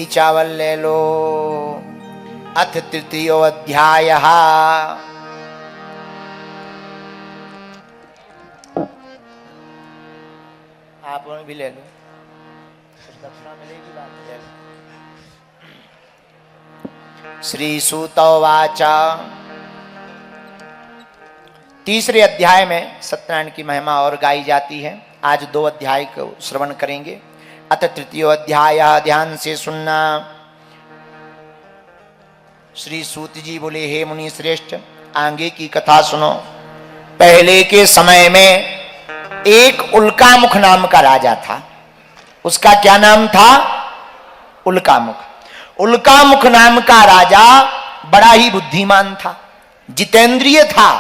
चावल ले लो। अथ तृतीयो अध्याय। आप भी ले लो, दक्षिणा मिलेगी, बात ले लो। श्री सूत उवाच। तीसरे अध्याय में सत्यनारायण की महिमा और गाई जाती है। आज 2 अध्याय को श्रवण करेंगे। अथ तृतीयो अध्याय, ध्यान से सुनना। श्री सूत जी बोले, हे मुनि श्रेष्ठ, आगे की कथा सुनो। पहले के समय में एक उल्कामुख नाम का राजा था। उसका क्या नाम था? उल्कामुख। उल्कामुख नाम का राजा बड़ा ही बुद्धिमान था, जितेंद्रिय था।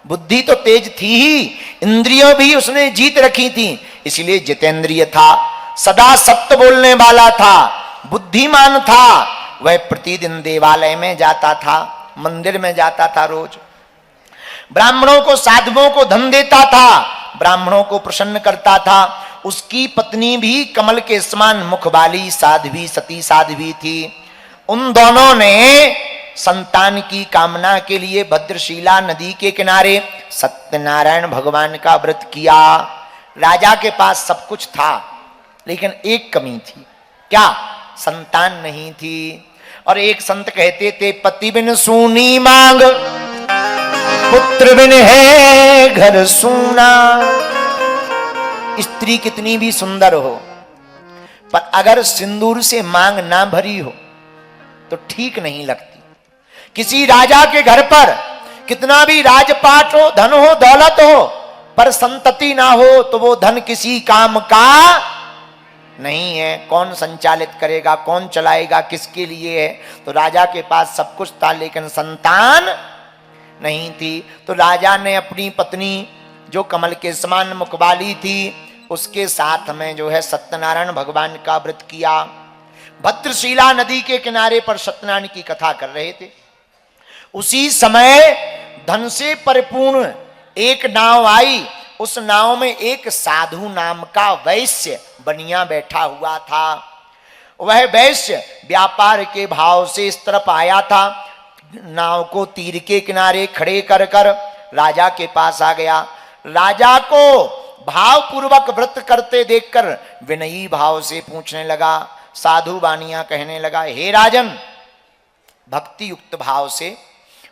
बुद्धि तो तेज थी ही, इंद्रियों भी उसने जीत रखी थी, इसलिए जितेंद्रिय था। सदा सत्य बोलने वाला था, बुद्धिमान था। वह प्रतिदिन देवालय में जाता था, मंदिर में जाता था रोज। ब्राह्मणों को, साधुओं को धन देता था, ब्राह्मणों को प्रसन्न करता था। उसकी पत्नी भी कमल के समान मुख वाली साध्वी, सती साध्वी थी। उन दोनों ने संतान की कामना के लिए भद्रशिला नदी के किनारे सत्यनारायण भगवान का व्रत किया। राजा के पास सब कुछ था, लेकिन एक कमी थी। क्या? संतान नहीं थी। और एक संत कहते थे, पति बिन सूनी मांग, पुत्र बिन है घर सूना। स्त्री कितनी भी सुंदर हो, पर अगर सिंदूर से मांग ना भरी हो तो ठीक नहीं लगती। किसी राजा के घर पर कितना भी राजपाट हो, धन हो, दौलत हो, पर संतति ना हो तो वो धन किसी काम का नहीं है। कौन संचालित करेगा, कौन चलाएगा, किसके लिए है? तो राजा के पास सब कुछ था, लेकिन संतान नहीं थी। तो राजा ने अपनी पत्नी, जो कमल के समान मुख वाली थी, उसके साथ में जो है सत्यनारायण भगवान का व्रत किया। भद्रशिला नदी के किनारे पर सत्यनारायण की कथा कर रहे थे। उसी समय धन से परिपूर्ण एक नाव आई। उस नाव में एक साधु नाम का वैश्य बनिया बैठा हुआ था। वह वैश्य व्यापार के भाव से इस तरफ आया था। नाव को तीर के किनारे खड़े कर कर राजा के पास आ गया। राजा को भाव पूर्वक व्रत करते देखकर विनयी भाव से पूछने लगा। साधु बानिया कहने लगा, हे राजन, भक्ति युक्त भाव से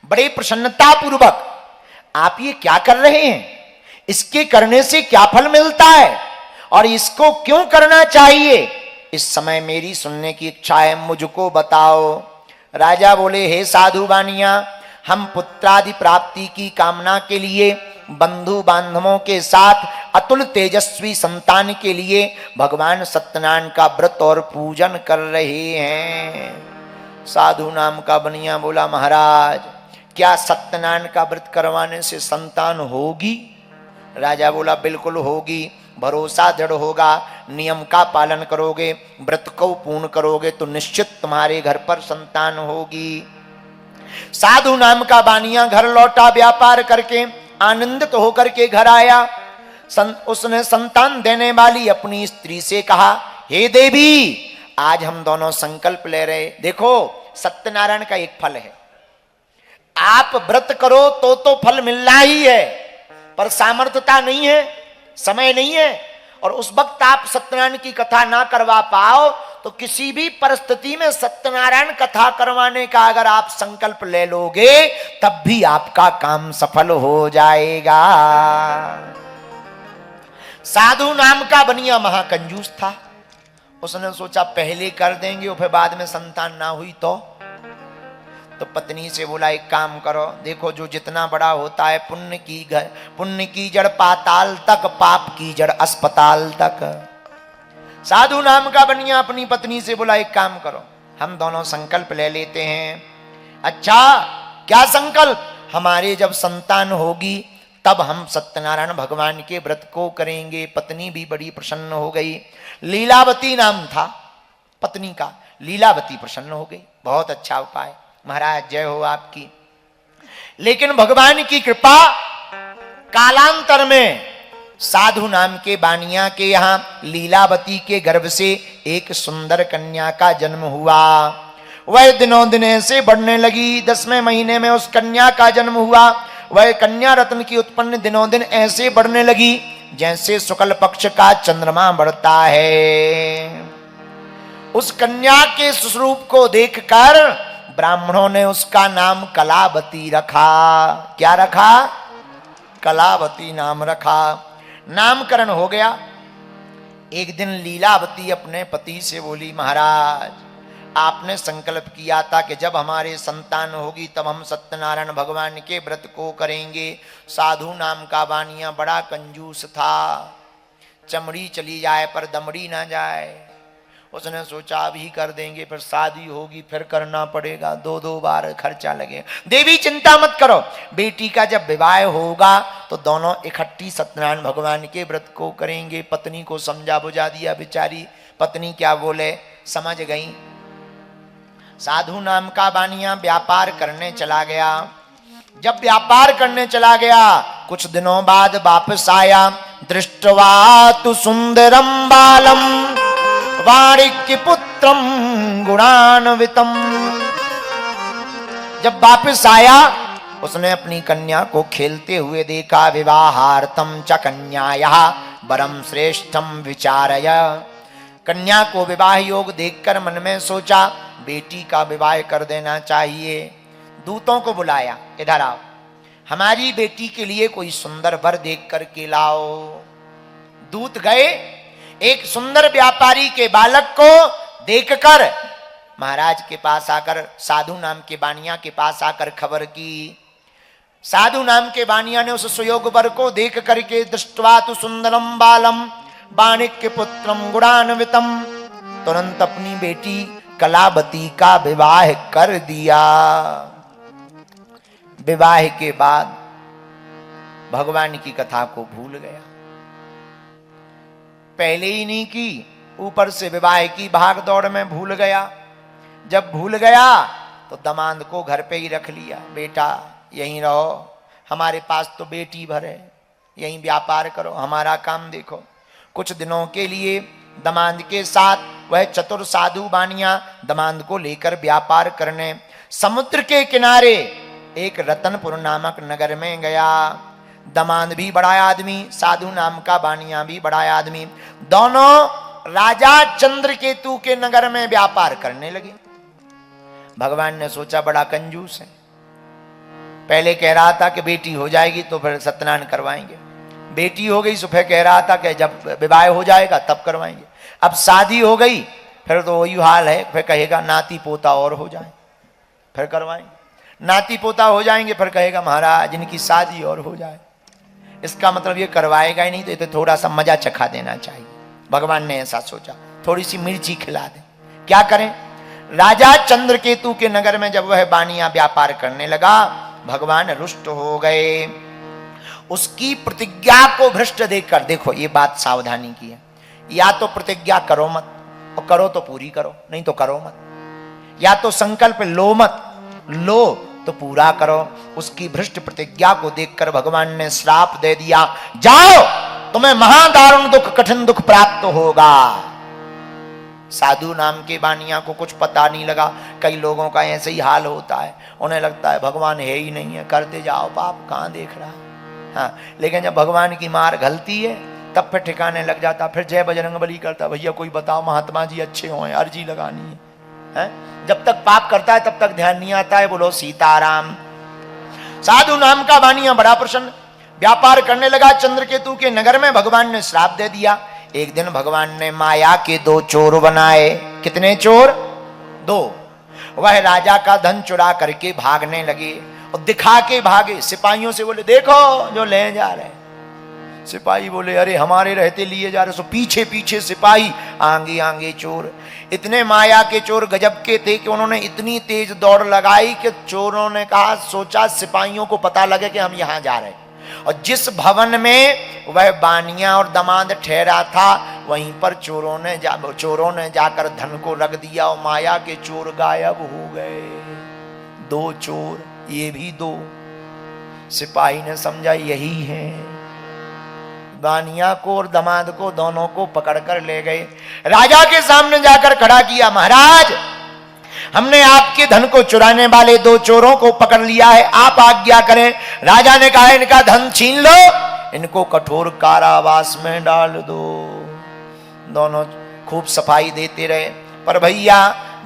बड़े प्रसन्नता पूर्वक आप ये क्या कर रहे हैं? इसके करने से क्या फल मिलता है और इसको क्यों करना चाहिए? इस समय मेरी सुनने की इच्छा है, मुझको बताओ। राजा बोले, हे साधु बानिया, हम पुत्रादि प्राप्ति की कामना के लिए, बंधु बांधवों के साथ अतुल तेजस्वी संतान के लिए भगवान सत्यनारायण का व्रत और पूजन कर रहे हैं। साधु नाम का बनिया बोला, महाराज, क्या सत्यनारायण का व्रत करवाने से संतान होगी? राजा बोला, बिल्कुल होगी। भरोसा दृढ़ होगा, नियम का पालन करोगे, व्रत को पूर्ण करोगे तो निश्चित तुम्हारे घर पर संतान होगी। साधु नाम का बानिया घर लौटा, व्यापार करके आनंदित होकर के घर आया। उसने संतान देने वाली अपनी स्त्री से कहा, हे देवी, आज हम दोनों संकल्प ले रहे। देखो, सत्यनारायण का एक फल है, आप व्रत करो तो फल मिलना ही है, पर सामर्थ्यता नहीं है, समय नहीं है, और उस वक्त आप सत्यनारायण की कथा ना करवा पाओ तो किसी भी परिस्थिति में सत्यनारायण कथा करवाने का अगर आप संकल्प ले लोगे तब भी आपका काम सफल हो जाएगा। साधु नाम का बनिया महाकंजूस था। उसने सोचा पहले कर देंगे और फिर बाद में संतान ना हुई तो पत्नी से बोला, एक काम करो, देखो जो जितना बड़ा होता है, पुण्य की जड़ पाताल तक, पाप की जड़ अस्पताल तक। साधु नाम का बनिया अपनी पत्नी से बोला, एक काम करो, हम दोनों संकल्प ले लेते हैं। अच्छा, क्या संकल्प? हमारे जब संतान होगी तब हम सत्यनारायण भगवान के व्रत को करेंगे। पत्नी भी बड़ी प्रसन्न हो गई। लीलावती नाम था पत्नी का। लीलावती प्रसन्न हो गई। बहुत अच्छा उपाय महाराज, जय हो आपकी। लेकिन भगवान की कृपा, कालांतर में साधु नाम के बानिया के यहाँ लीलावती के गर्भ से एक सुंदर कन्या का जन्म हुआ। वह दिनों दिन ऐसे बढ़ने लगी। 10वें महीने में उस कन्या का जन्म हुआ। वह कन्या रत्न की उत्पन्न दिनों दिन ऐसे बढ़ने लगी जैसे शुक्ल पक्ष का चंद्रमा बढ़ता है। उस कन्या के स्वरूप को देखकर ब्राह्मणों ने उसका नाम कलावती रखा। क्या रखा? कलावती नाम रखा। नामकरण हो गया। एक दिन लीलावती अपने पति से बोली, महाराज आपने संकल्प किया था कि जब हमारे संतान होगी तब हम सत्यनारायण भगवान के व्रत को करेंगे। साधु नाम का बानिया बड़ा कंजूस था, चमड़ी चली जाए पर दमड़ी ना जाए। उसने सोचा अभी कर देंगे, फिर शादी होगी फिर करना पड़ेगा, 2-2 बार खर्चा लगेगा। देवी चिंता मत करो, बेटी का जब विवाह होगा तो दोनों इकट्ठी सत्यनारायण भगवान के व्रत को करेंगे। पत्नी को समझा बुझा दिया। बेचारी पत्नी क्या बोले समझ गई। साधु नाम का बानिया व्यापार करने चला गया। जब व्यापार करने चला गया कुछ दिनों बाद वापस आया। दृष्टवा तु सुंदरम बालम वाणिक्य पुत्रम गुणान्वितम। जब वापस आया उसने अपनी कन्या को खेलते हुए देखा। विवाहार्थम च कन्याया वरम श्रेष्ठम विचारय। कन्या को विवाह योग देखकर मन में सोचा बेटी का विवाह कर देना चाहिए। दूतों को बुलाया, इधर आओ, हमारी बेटी के लिए कोई सुंदर वर देख कर के लाओ। दूत गए, एक सुंदर व्यापारी के बालक को देखकर महाराज के पास आकर, साधु नाम के बानिया के पास आकर खबर की। साधु नाम के बानिया ने उस सुयोग वर को देख करके दृष्ट्वा तु सुंदरम बालम वाणिक्य पुत्रम गुणान्वितम, तुरंत अपनी बेटी कलावती का विवाह कर दिया। विवाह के बाद भगवान की कथा को भूल गया। पहले ही नहीं की, ऊपर से विवाह की भाग दौड़ में भूल गया। जब भूल गया तो दामाद को घर पे ही रख लिया। बेटा यहीं रहो, हमारे पास तो बेटी भर है, यहीं व्यापार करो, हमारा काम देखो। कुछ दिनों के लिए दामाद के साथ वह चतुर साधु बानिया दामाद को लेकर व्यापार करने समुद्र के किनारे एक रतनपुर नामक नगर में गया। दामाद भी बड़ा आदमी, साधु नाम का बानिया भी बड़ा आदमी, दोनों राजा चंद्रकेतु के नगर में व्यापार करने लगे। भगवान ने सोचा बड़ा कंजूस है, पहले कह रहा था कि बेटी हो जाएगी तो फिर सत्यनारायण करवाएंगे, बेटी हो गई तो फिर कह रहा था कि जब विवाह हो जाएगा तब करवाएंगे, अब शादी हो गई फिर तो वही हाल है, फिर कहेगा नाती पोता और हो जाए फिर करवाएंगे, नाती पोता हो जाएंगे फिर कहेगा महाराज इनकी शादी और हो जाए। इसका मतलब ये करवाएगा ही नहीं, तो ये तो थोड़ा सा मजा चखा देना चाहिए। भगवान ने ऐसा सोचा थोड़ी सी मिर्ची खिला दे। क्या करें, राजा चंद्रकेतु के नगर में जब वह बानिया व्यापार करने लगा भगवान रुष्ट हो गए। उसकी प्रतिज्ञा को भ्रष्ट देखकर, देखो ये बात सावधानी की है, या तो प्रतिज्ञा करो मत, और करो तो पूरी करो, नहीं तो करो मत। या तो संकल्प लो मत, लो तो पूरा करो। उसकी भ्रष्ट प्रतिज्ञा को देखकर भगवान ने श्राप दे दिया, जाओ तुम्हें महादारुण दुख कठिन दुख प्राप्त होगा। साधु नाम के बानिया को कुछ पता नहीं लगा। कई लोगों का ऐसे ही हाल होता है, उन्हें लगता है भगवान है ही नहीं है, करते जाओ पाप, कहां देख रहा। हाँ, लेकिन जब भगवान की मार घलती है तब फिर ठिकाने लग जाता, फिर जय बजरंगबली करता, भैया कोई बताओ महात्मा जी अच्छे हों, अर्जी लगानी है। जब तक पाप करता है तब तक ध्यान नहीं आता है। बोलो सीताराम। साधु नाम का बानिया बड़ा प्रसन्न व्यापार करने लगा। चंद्रकेतु के नगर में भगवान ने श्राप दे दिया। एक दिन भगवान ने माया के 2 चोर बनाए। कितने चोर? 2। वह राजा का धन चुरा करके भागने लगे और दिखा के भागे। सिपाहियों से बोले देखो जो ले जा रहे। सिपाही बोले अरे हमारे रहते लिए जा रहे। सो पीछे पीछे सिपाही, आगे आगे चोर। इतने माया के चोर गजब के थे कि उन्होंने इतनी तेज दौड़ लगाई कि चोरों ने कहा, सोचा सिपाहियों को पता लगे कि हम यहां जा रहे हैं। और जिस भवन में वह बानिया और दामाद ठहरा था वहीं पर चोरों ने जाकर धन को रख दिया और माया के चोर गायब हो गए। 2 चोर, ये भी 2। सिपाही ने समझा यही है। बानिया को और दामाद को दोनों को पकड़कर ले गए, राजा के सामने जाकर खड़ा किया। महाराज, हमने आपके धन को चुराने वाले 2 चोरों को पकड़ लिया है, आप आज्ञा करें। राजा ने कहा, इनका धन छीन लो, इनको कठोर कारावास में डाल दो। दोनों खूब सफाई देते रहे, पर भैया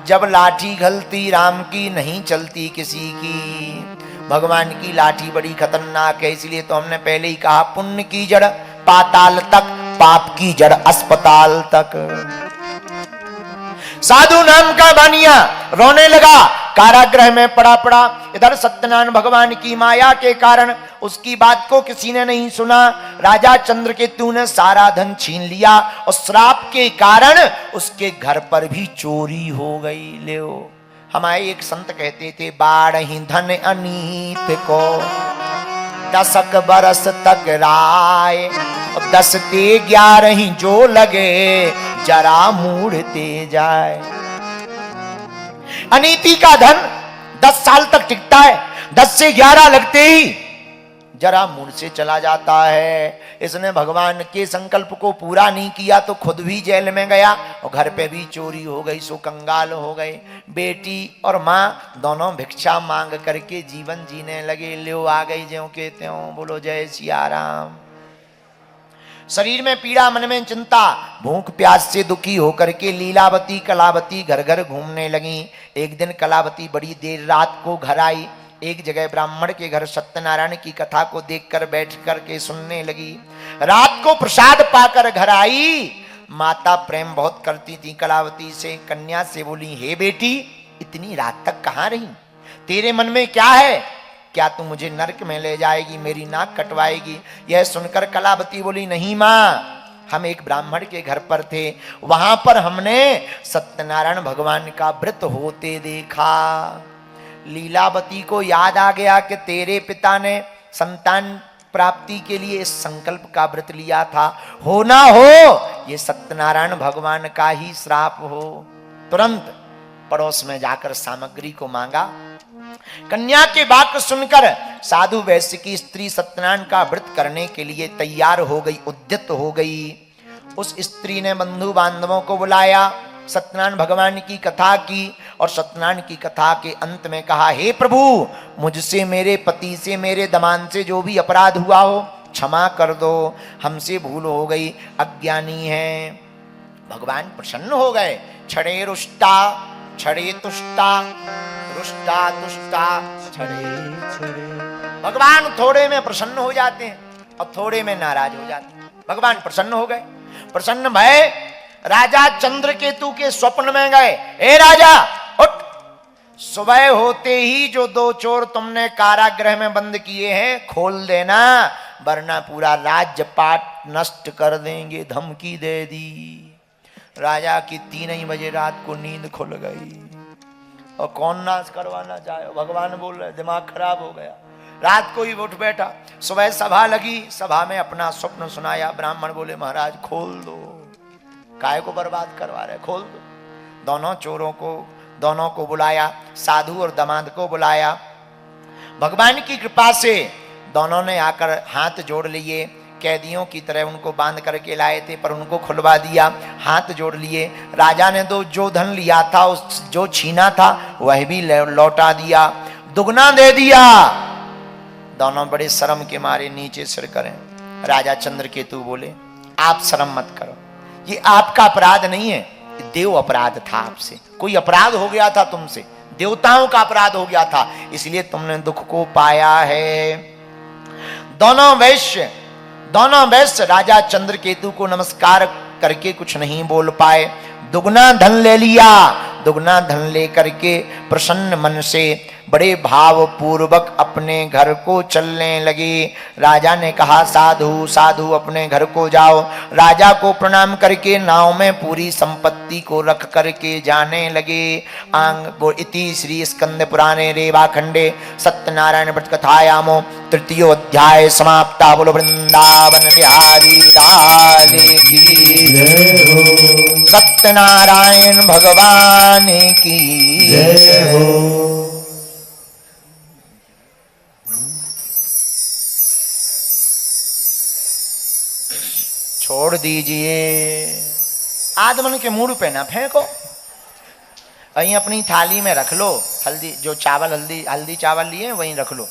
जब लाठी गलती राम की नहीं चलती किसी की। भगवान की लाठी बड़ी खतरनाक है, इसलिए तो हमने पहले ही कहा, पुण्य की जड़ पाताल तक, पाप की जड़ अस्पताल तक। साधु नाम का बानिया रोने लगा, कारागृह में पड़ा। इधर सत्यनारायण भगवान की माया के कारण उसकी बात को किसी ने नहीं सुना। राजा चंद्रकेतु ने सारा धन छीन लिया और श्राप के कारण उसके घर पर भी चोरी हो गई। ले हमारे एक संत कहते थे, बाढ़ही धन अनीत को 10 बरस तक राय, 10 ते 11 जो लगे जरा मूढ़ते जाए। अनीति का धन 10 साल तक टिकता है, 10 से 11 लगते ही जरा मुड़ से चला जाता है। इसने भगवान के संकल्प को पूरा नहीं किया तो खुद भी जेल में गया और घर पे भी चोरी हो गई, सो कंगाल हो गए। बेटी और माँ दोनों भिक्षा मांग करके जीवन जीने लगे। लो आ गई ज्यों के त्यों, बोलो जय सिया राम। शरीर में पीड़ा, मन में चिंता, भूख प्यास से दुखी होकर के लीलावती कलावती घर घर घूमने लगी। एक दिन कलावती बड़ी देर रात को घर आई। एक जगह ब्राह्मण के घर सत्यनारायण की कथा को देखकर बैठ कर के सुनने लगी। रात को प्रसाद पाकर घर आई। माता प्रेम बहुत करती थी कलावती से। कन्या से बोली, हे बेटी, इतनी रात तक कहाँ रही? तेरे मन में क्या है? क्या तू मुझे नरक में ले जाएगी, मेरी नाक कटवाएगी? यह सुनकर कलावती बोली, नहीं माँ, हम एक ब्राह्मण के घर पर थे, वहां पर हमने सत्यनारायण भगवान का व्रत होते देखा। लीलावती को याद आ गया कि तेरे पिता ने संतान प्राप्ति के लिए इस संकल्प का व्रत लिया था, हो ना हो ये सत्यनारायण भगवान का ही श्राप हो। तुरंत पड़ोस में जाकर सामग्री को मांगा। कन्या के वाक्य सुनकर साधु वैश्य की स्त्री सत्यनारायण का व्रत करने के लिए तैयार हो गई, उद्यत हो गई। उस स्त्री ने बंधु बांधवों को बुलाया, सत्यनारायण भगवान की कथा की और सत्यनारायण की कथा के अंत में कहा, हे प्रभु, मुझसे, मेरे पति से, मेरे दमान से जो भी अपराध हुआ हो क्षमा कर दो, हमसे भूल हो गई, अज्ञानी है। भगवान प्रसन्न हो गए। छड़े रुष्टा छड़े तुष्टा, रुष्टा तुष्टा छड़े छड़े। भगवान थोड़े में प्रसन्न हो जाते हैं और थोड़े में नाराज हो जाते हैं। भगवान प्रसन्न हो गए। प्रसन्न भय राजा चंद्रकेतु के स्वप्न में गए। ए राजा उठ, सुबह होते ही जो 2 चोर तुमने कारागृह में बंद किए हैं खोल देना, वरना पूरा राज्यपाट नष्ट कर देंगे। धमकी दे दी। राजा की 3 बजे रात को नींद खुल गई। और कौन नाश करवाना चाहे, भगवान बोल रहे, दिमाग खराब हो गया। रात को ही उठ बैठा। सुबह सभा लगी, सभा में अपना स्वप्न सुनाया। ब्राह्मण बोले, महाराज खोल दो, काय को बर्बाद करवा रहे, खोल दो। दोनों को बुलाया, साधु और दामाद को बुलाया। भगवान की कृपा से दोनों ने आकर हाथ जोड़ लिए। कैदियों की तरह उनको बांध करके लाए थे, पर उनको खुलवा दिया, हाथ जोड़ लिए। राजा ने जो धन लिया था, उस जो छीना था वह भी लौटा दिया, दुगना दे दिया। दोनों बड़े शर्म के मारे नीचे सिर करें। राजा चंद्रकेतु बोले, आप शर्म मत करो, ये आपका अपराध नहीं है, देव अपराध था आपसे। कोई अपराध हो गया था तुमसे, देवताओं का अपराध हो गया था, इसलिए तुमने दुख को पाया है। दोनों वैश्य राजा चंद्रकेतु को नमस्कार करके कुछ नहीं बोल पाए। दुगना धन ले लिया। दुगना धन लेकर के प्रसन्न मन से बड़े भाव पूर्वक अपने घर को चलने लगे। राजा ने कहा, साधु साधु अपने घर को जाओ। राजा को प्रणाम करके नाव में पूरी संपत्ति को रख करके जाने लगे। इति श्री स्कंद पुराणे रेवाखंडे सत्यनारायण व्रत कथायामो 3य अध्याय समाप्ता। बोलो वृंदावन बिहारी लाल की जय हो, सत्यनारायण भगवान की जय हो। छोड़ दीजिए, आदमन के मुंह पे ना फेंको, वहीं अपनी थाली में रख लो, हल्दी जो चावल हल्दी चावल लिए वहीं रख लो।